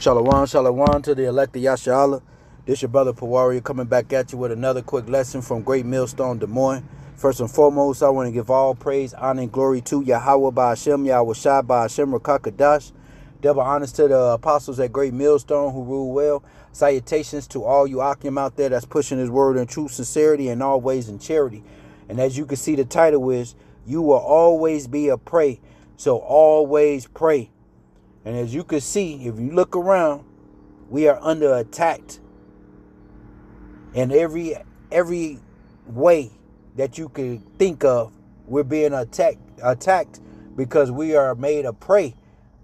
Shalom, shalom to the elect of Yashala. This your brother Pawari coming back at you with another quick lesson from Great Millstone Des Moines. First and foremost, I want to give all praise, honor, and glory to Yahweh Ba'Hashem, Yahweh Shai Ba'Hashem, Rakakadash. Double honors to the apostles at Great Millstone who rule well. Salutations to all you Akim out there that's pushing his word in true sincerity and always in charity. And as you can see, the title is, You Will Always Be a Prey. So always pray. And as you can see, if you look around, we are under attack in every way that you could think of. We're being attacked because we are made a prey.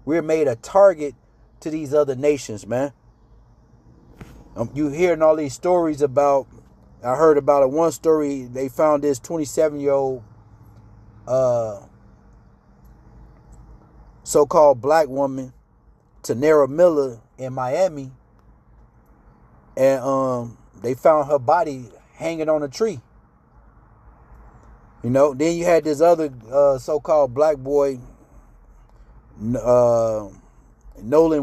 We're made a target to these other nations, man. You hearing all these stories about. I heard about it. One story, they found this 27-year-old so-called black woman, Tanera Miller, in Miami, and they found her body hanging on a tree. You know, then you had this other so-called black boy, Nolan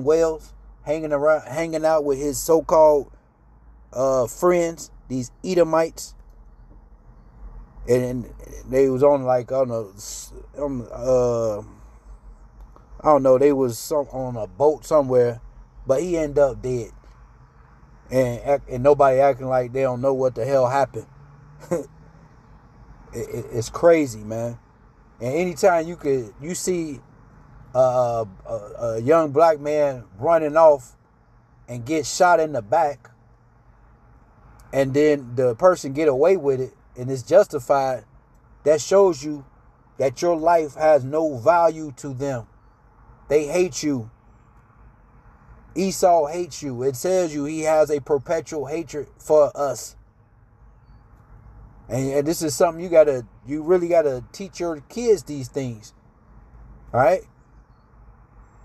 Wells, hanging out with his so-called friends, these Edomites, and they was on like I don't know, they was on a boat somewhere, but he ended up dead. And nobody acting like they don't know what the hell happened. It's crazy, man. And anytime you see a young black man running off and get shot in the back, and then the person get away with it and it's justified, that shows you that your life has no value to them. They hate you. Esau hates you. It tells you he has a perpetual hatred for us. And this is something you really gotta teach your kids these things. All right?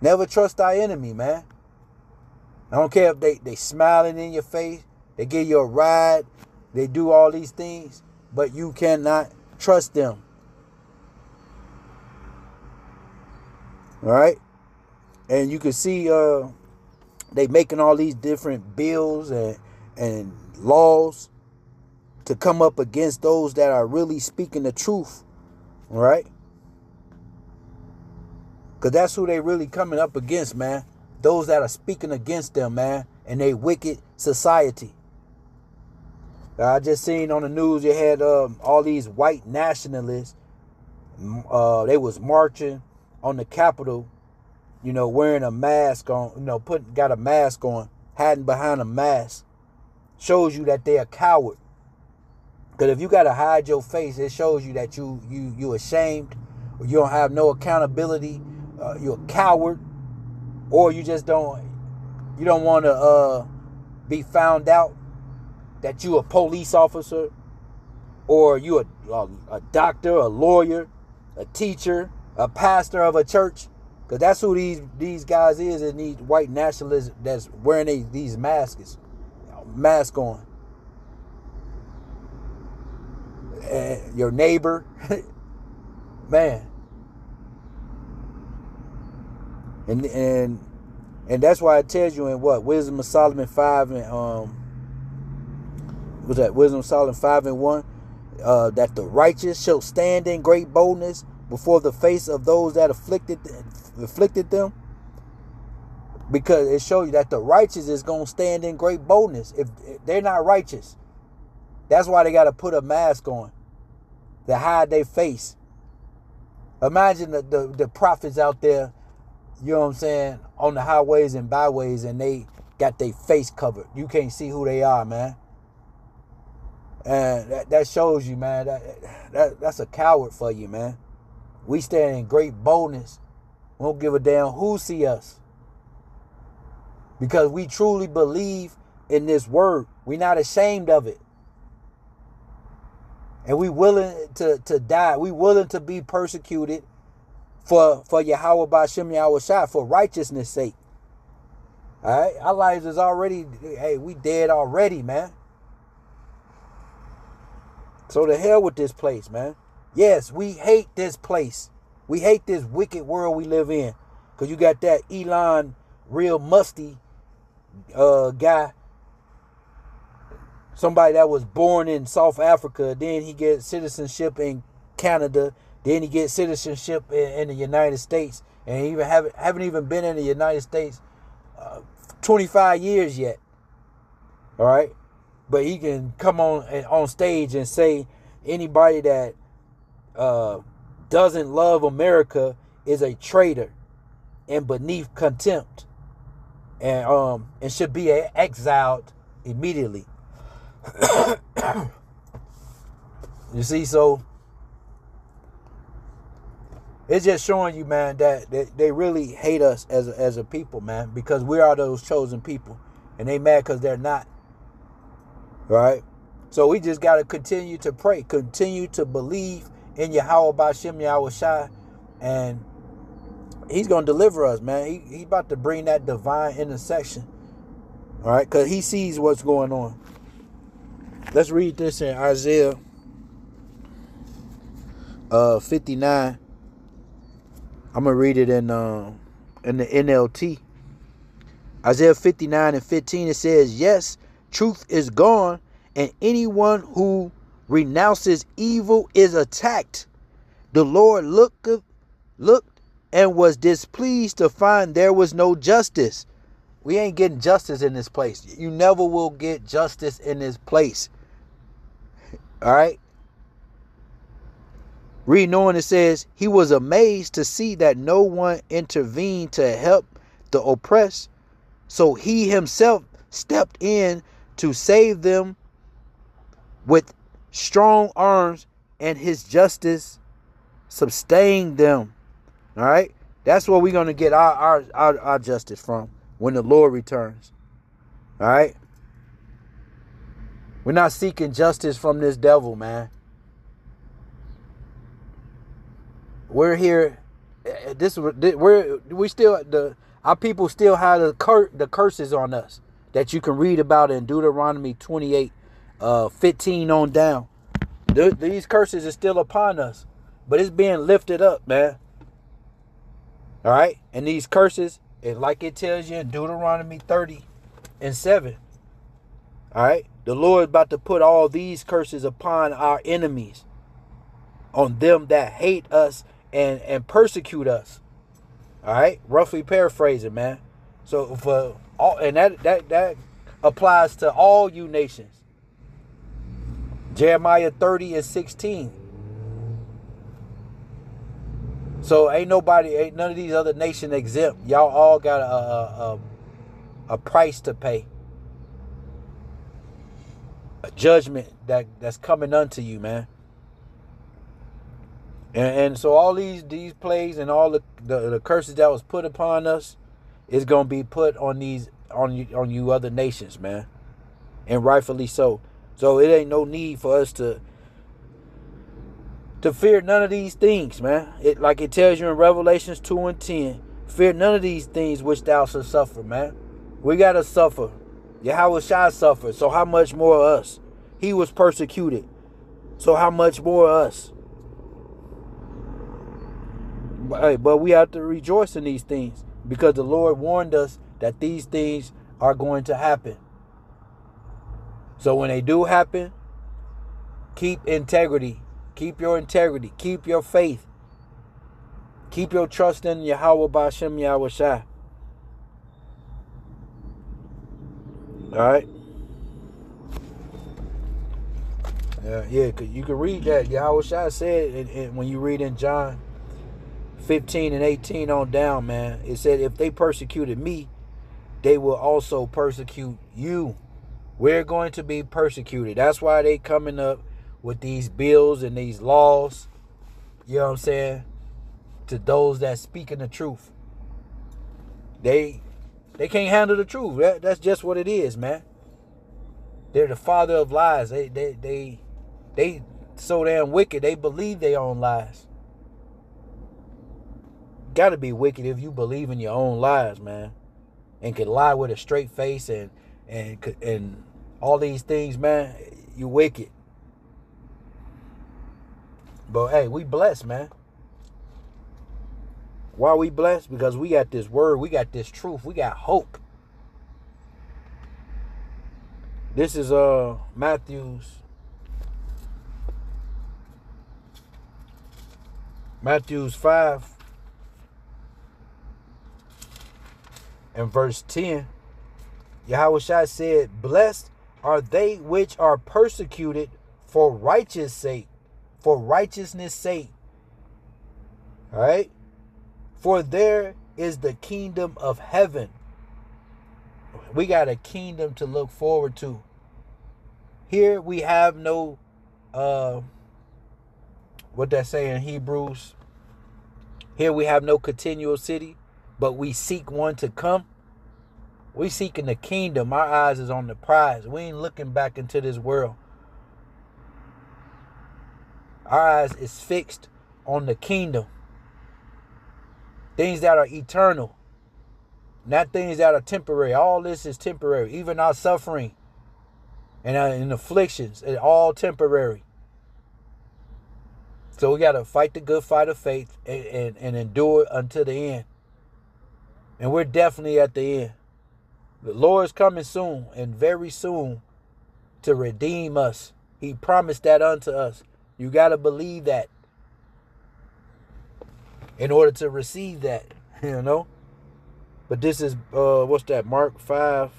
Never trust thy enemy, man. I don't care if they smiling in your face, they give you a ride, they do all these things, but you cannot trust them. All right? And you can see they making all these different bills and laws to come up against those that are really speaking the truth. All right? Because that's who they really coming up against, man. Those that are speaking against them, man, and they wicked society. I just seen on the news you had all these white nationalists. They was marching on the Capitol, you know, wearing a mask on, you know, got a mask on, hiding behind a mask. Shows you that they're a coward. Because if you got to hide your face, it shows you that you ashamed, or you don't have no accountability, you're a coward, or you don't want to be found out that you a police officer, or you a doctor, a lawyer, a teacher, a pastor of a church. Because that's who these guys is, and these white nationalists that's wearing these masks on. And your neighbor, man. And that's why it tells you in what? Wisdom of Solomon 5 and was that Wisdom of Solomon 5 and 1? That the righteous shall stand in great boldness before the face of those that afflicted them, because it shows you that the righteous is going to stand in great boldness. If they're not righteous, that's why they got to put a mask on to hide their face. Imagine the prophets out there, you know what I'm saying, on the highways and byways, and they got their face covered. You can't see who they are, man. And that shows you, man, that's a coward for you, man. We stand in great boldness. We don't give a damn who see us. Because we truly believe in this word. We're not ashamed of it. And we willing to die. We willing to be persecuted for Yahweh Ba'Shem Yahweh Shai, for righteousness' sake. All right? Our lives is already, we dead already, man. So to hell with this place, man. Yes, we hate this place. We hate this wicked world we live in. Because you got that Elon real musty guy, somebody that was born in South Africa, then he gets citizenship in Canada, then he gets citizenship in the United States, and he even haven't even been in the United States 25 years yet. All right, but he can come on stage and say anybody that doesn't love America is a traitor and beneath contempt, and should be exiled immediately. You see, so it's just showing you, man, that they really hate us as a people, man, because we are those chosen people, and they mad because they're not. Right? So we just got to continue to pray, continue to believe in Yahweh Ba'Shem Yahweh Shai, and he's going to deliver us, man. He about to bring that divine intersection. All right? Because he sees what's going on. Let's read this in Isaiah 59. I'm going to read it in the NLT. Isaiah 59:15, it says, yes, truth is gone, and anyone who renounces evil is attacked. The Lord looked and was displeased to find there was no justice. We ain't getting justice in this place. You never will get justice in this place. All right? Reading on, it says, he was amazed to see that no one intervened to help the oppressed, so he himself stepped in to save them with strong arms, and his justice sustained them. All right? That's where we're going to get our justice from when the Lord returns. All right? We're not seeking justice from this devil, man. We're here. Our people still have the curses on us that you can read about in Deuteronomy 28, 15 on down. These curses are still upon us, but it's being lifted up, man. All right, and these curses, like it tells you in Deuteronomy 30:7. All right, the Lord is about to put all these curses upon our enemies, on them that hate us and persecute us. All right, roughly paraphrasing, man. So for all, and that applies to all you nations. Jeremiah 30:16. So ain't none of these other nations exempt. Y'all all got a price to pay, a judgment that's coming unto you, man. And so all these plagues and all the curses that was put upon us is gonna be put on you other nations, man, and rightfully so. So it ain't no need for us to fear none of these things, man. It like it tells you in Revelations 2:10, fear none of these things which thou shalt suffer, man. We gotta suffer. Yahweh Shai suffered, so how much more us? He was persecuted, so how much more us? But we have to rejoice in these things because the Lord warned us that these things are going to happen. So when they do happen, keep integrity. Keep your integrity. Keep your faith. Keep your trust in Yahweh Ba'Shem Yahweh Shai. All right? Yeah, because you can read that. Yahweh Shai said when you read in John 15:18 on down, man. It said, if they persecuted me, they will also persecute you. We're going to be persecuted. That's why they coming up with these bills and these laws, you know what I'm saying, to those that speaking the truth. They can't handle the truth. That's just what it is, man. They're the father of lies. They so damn wicked, they believe their own lies. Gotta be wicked if you believe in your own lies, man, and can lie with a straight face and all these things, man. You wicked. But hey, we blessed, man. Why we blessed? Because we got this word, we got this truth, we got hope. This is Matthew 5 and verse 10. Yahushua said, "Blessed are they which are persecuted for righteousness' sake." For righteousness' sake. All right? For there is the kingdom of heaven. We got a kingdom to look forward to. Here we have no, what that say in Hebrews? Here we have no continual city, but we seek one to come. We seeking the kingdom. Our eyes is on the prize. We ain't looking back into this world. Our eyes is fixed on the kingdom. Things that are eternal. Not things that are temporary. All this is temporary. Even our suffering and afflictions is all temporary. So we got to fight the good fight of faith and endure until the end. And we're definitely at the end. The Lord is coming soon and very soon to redeem us. He promised that unto us. You got to believe that in order to receive that, you know. But this is, what's that? Mark 5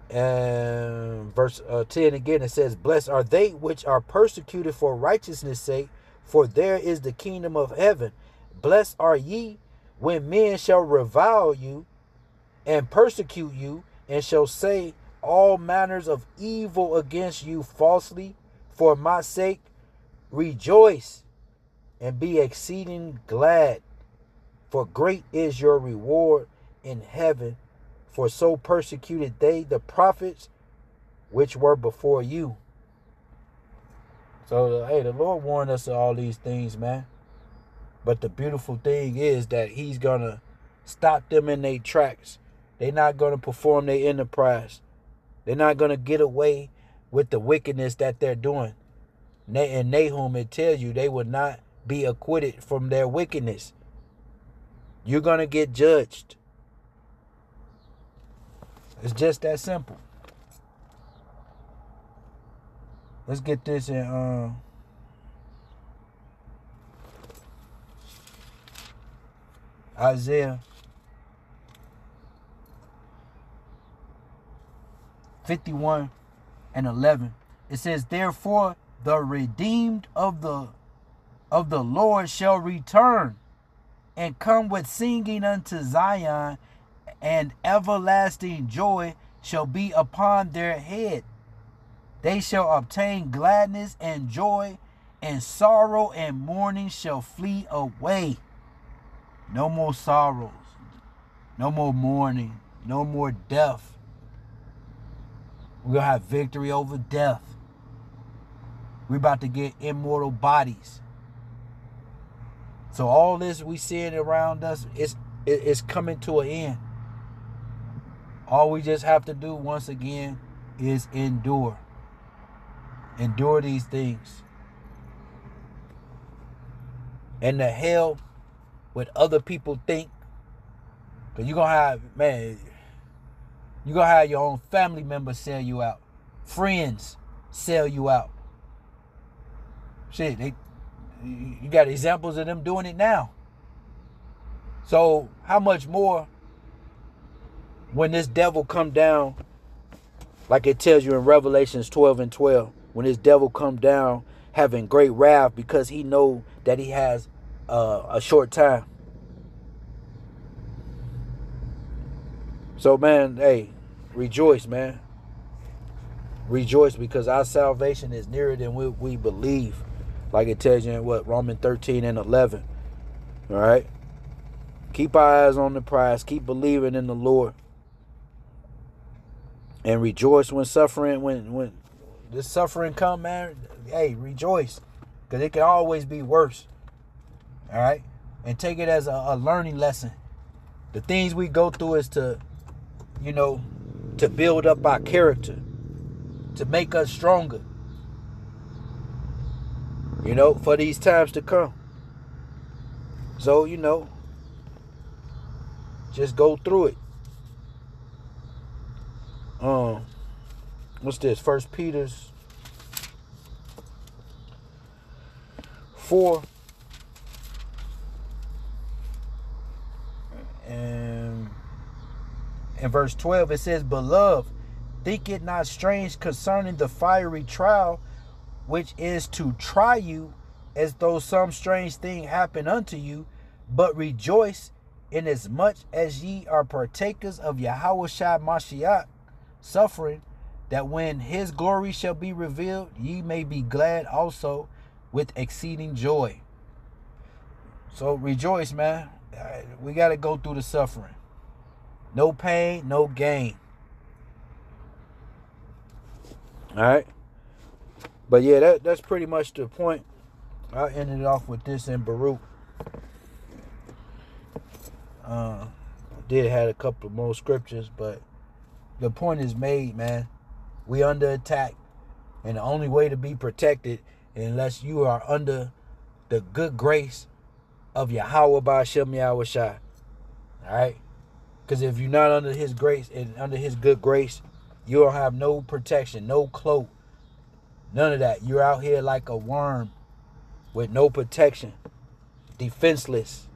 and verse 10 again. It says, "Blessed are they which are persecuted for righteousness' sake, for there is the kingdom of heaven. Blessed are ye when men shall revile you and persecute you, and shall say all manners of evil against you falsely for my sake. Rejoice and be exceeding glad, for great is your reward in heaven. For so persecuted they the prophets which were before you." So, hey, the Lord warned us of all these things, man. But the beautiful thing is that he's going to stop them in their tracks. They're not going to perform their enterprise. They're not going to get away with the wickedness that they're doing. In Nahum, it tells you they will not be acquitted from their wickedness. You're going to get judged. It's just that simple. Let's get this in Isaiah 51 and 11. It says, "Therefore the redeemed of the Lord shall return and come with singing unto Zion, and everlasting joy shall be upon their head. They shall obtain gladness and joy, and sorrow and mourning shall flee away." No more sorrows, no more mourning, no more death. We're going to have victory over death. We're about to get immortal bodies. So all this we seeing around us is coming to an end. All we just have to do once again is endure. Endure these things. And the hell what other people think. Because you're going to have, man, you're going to have your own family members sell you out. Friends sell you out. Shit, you got examples of them doing it now. So how much more when this devil come down, like it tells you in Revelations 12 and 12, when this devil come down having great wrath because he know that he has a short time. So, man, hey, rejoice, man. Rejoice, because our salvation is nearer than we believe. Like it tells you in Romans 13 and 11. All right? Keep our eyes on the prize. Keep believing in the Lord. And rejoice when suffering, when this suffering come, man. Hey, rejoice. Because it can always be worse. All right? And take it as a learning lesson. The things we go through is to build up our character. To make us stronger. For these times to come. So, just go through it. what's this? 1 Peter's 4 and in verse 12 it says, Beloved, think it not strange concerning the fiery trial which is to try you, as though some strange thing happened unto you, but rejoice inasmuch as ye are partakers of Yahushua Mashiach suffering, that when his glory shall be revealed, ye may be glad also with exceeding joy. So rejoice, man. We got to go through the suffering. No pain, no gain. All right. But yeah, that's pretty much the point. I ended it off with this in Baruch. Did have a couple more scriptures, but the point is made, man. We under attack, and the only way to be protected, unless you are under the good grace of Yahweh Ba'ashem Yahushua. All right? Because if you're not under his grace and under his good grace, you don't have no protection, no cloak, none of that. You're out here like a worm with no protection, defenseless.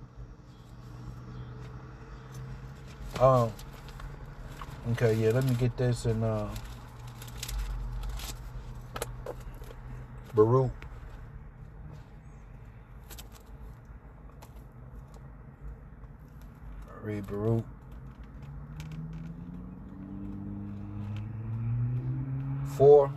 Okay, yeah, let me get this in Baruch. Read Baruch. 4.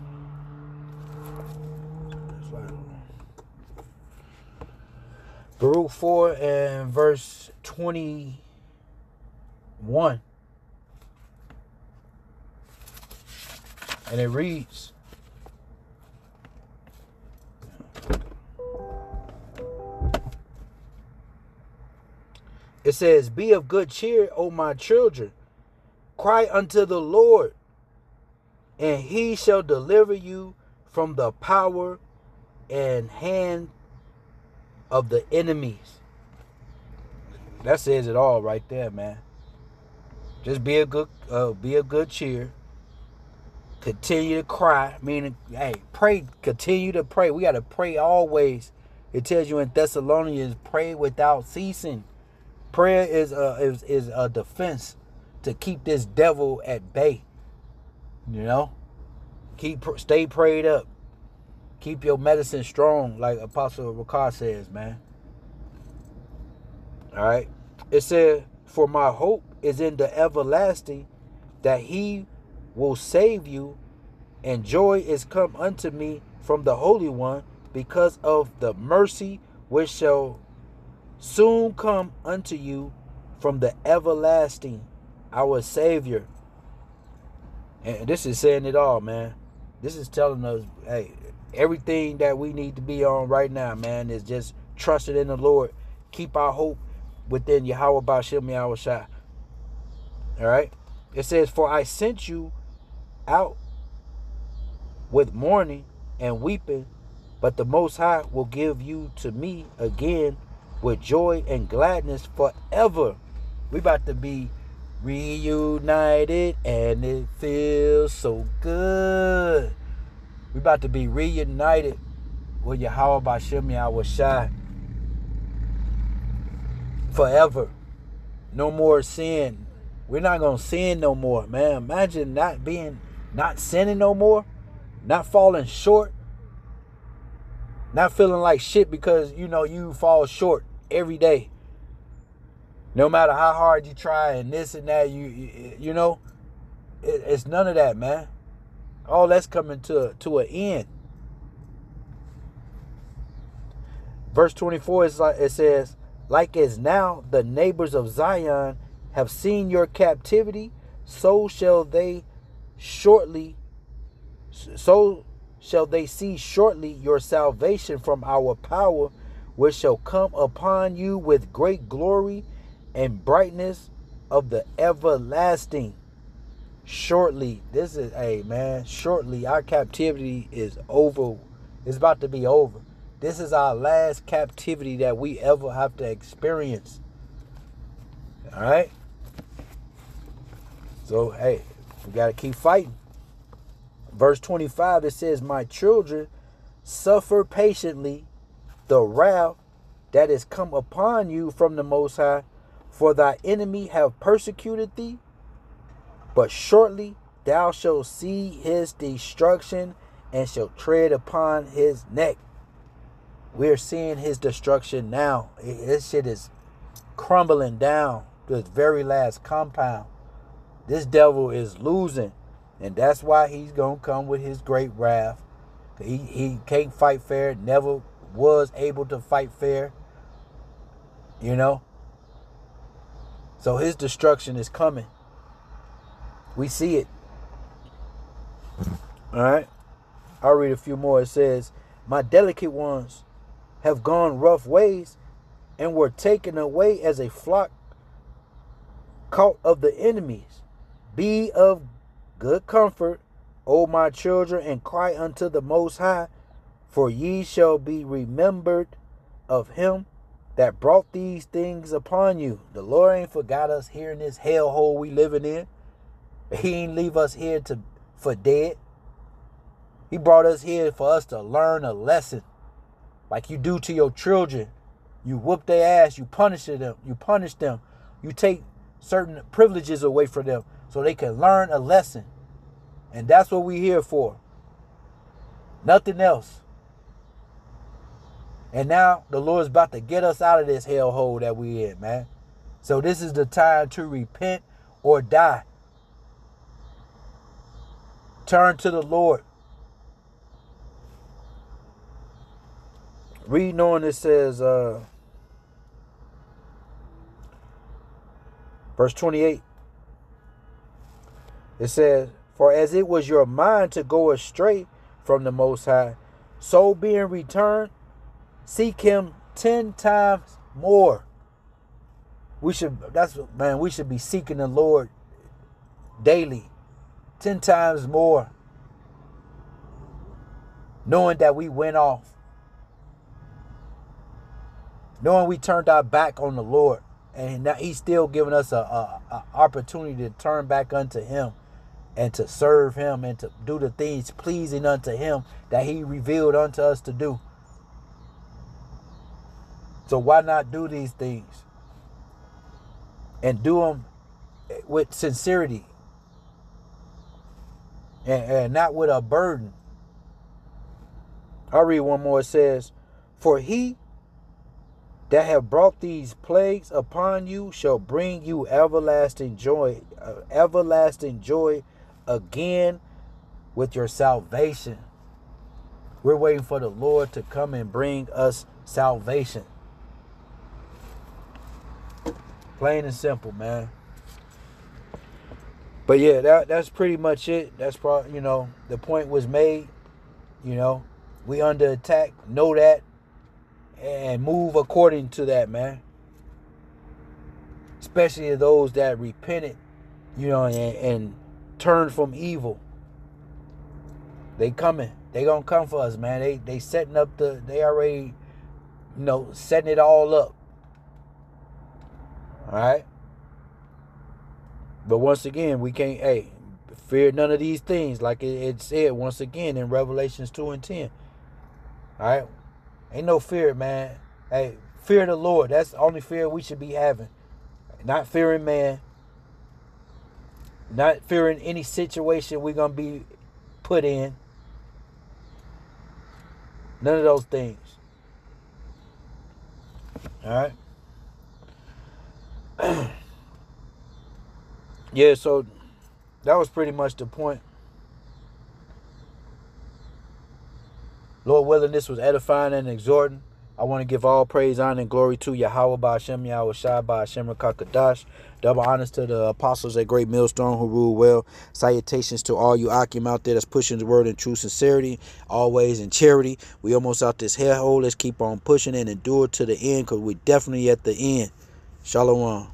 Baruch 4 and verse 21. And it reads, it says, Be of good cheer, O my children. Cry unto the Lord, and he shall deliver you from the power and hand of the enemies. That says it all right there, man. Just be a good cheer. Continue to cry. Meaning, hey, pray. Continue to pray. We got to pray always. It tells you in Thessalonians, pray without ceasing. Prayer is a defense to keep this devil at bay. You know, stay prayed up. Keep your medicine strong, like Apostle Ricard says, man. All right. It said, For my hope is in the everlasting, that he will save you, and joy is come unto me from the Holy One, because of the mercy which shall soon come unto you from the everlasting, our Savior. And this is saying it all, man. This is telling us, hey, everything that we need to be on right now, man, is just trusting in the Lord. Keep our hope within Yahweh Ba'ashem Yahushua. All right. It says, For I sent you out with mourning and weeping, but the Most High will give you to me again with joy and gladness forever. We about to be reunited, and it feels so good. We about to be reunited with Yahweh Ba'ashem Yahushua forever. No more sin. We're not going to sin no more, man. Imagine not sinning no more, not falling short, not feeling like shit because, you fall short every day. No matter how hard you try and this and that, it's none of that, man. All that's coming to an end. Verse 24 it says, Like as now the neighbors of Zion have seen your captivity, so shall they see shortly your salvation from our power, which shall come upon you with great glory and brightness of the everlasting. Shortly, shortly our captivity is over. It's about to be over. This is our last captivity that we ever have to experience. All right? So, hey, we got to keep fighting. Verse 25, it says, my children, suffer patiently the wrath that is come upon you from the Most High, for thy enemy have persecuted thee, but shortly thou shalt see his destruction and shalt tread upon his neck. We're seeing his destruction now. This shit is crumbling down to its very last compound. This devil is losing, and that's why he's going to come with his great wrath. He can't fight fair, never was able to fight fair, you know. So his destruction is coming. We see it. All right. I'll read a few more. It says, my delicate ones have gone rough ways and were taken away as a flock caught of the enemies. Be of good comfort, O my children, and cry unto the Most High, for ye shall be remembered of him that brought these things upon you. The Lord ain't forgot us here in this hellhole we living in. He ain't leave us here for dead. He brought us here for us to learn a lesson. Like you do to your children. You whoop their ass, you punish them. You take certain privileges away from them so they can learn a lesson. And that's what we're here for. Nothing else. And now the Lord's about to get us out of this hellhole that we in, man. So this is the time to repent or die. Turn to the Lord. Reading on, it says, verse 28. It says, for as it was your mind to go astray from the Most High, so being returned, seek him 10 times more. We should be seeking the Lord daily, 10 times more, knowing that we went off, knowing we turned our back on the Lord, and now he's still giving us a opportunity to turn back unto him and to serve him and to do the things pleasing unto him that he revealed unto us to do. So why not do these things and do them with sincerity and not with a burden? I'll read one more. It says, for he that have brought these plagues upon you shall bring you everlasting joy again with your salvation. We're waiting for the Lord to come and bring us salvation. Plain and simple, man. But yeah, that's pretty much it. That's probably, the point was made. We under attack. Know that. And move according to that, man. Especially those that repented, and turned from evil. They coming. They gonna come for us, man. They setting up they already, setting it all up. All right. But once again, we can't, fear none of these things, like it said once again in Revelations 2 and 10. All right. Ain't no fear, man. Hey, fear the Lord. That's the only fear we should be having. Not fearing man. Not fearing any situation we're going to be put in. None of those things. All right. Yeah, so that was pretty much the point. Lord willing, this was edifying and exhorting. I want to give all praise, honor, and glory to Yahweh Ba'Shem, Yahweh Shai Ba'Shem Rakakadash. Double honors to the apostles at Great Millstone who rule well. Salutations to all you Akim out there that's pushing the word in true sincerity, always in charity. We almost out this hellhole. Let's keep on pushing and endure to the end, because we definitely at the end. Shalom.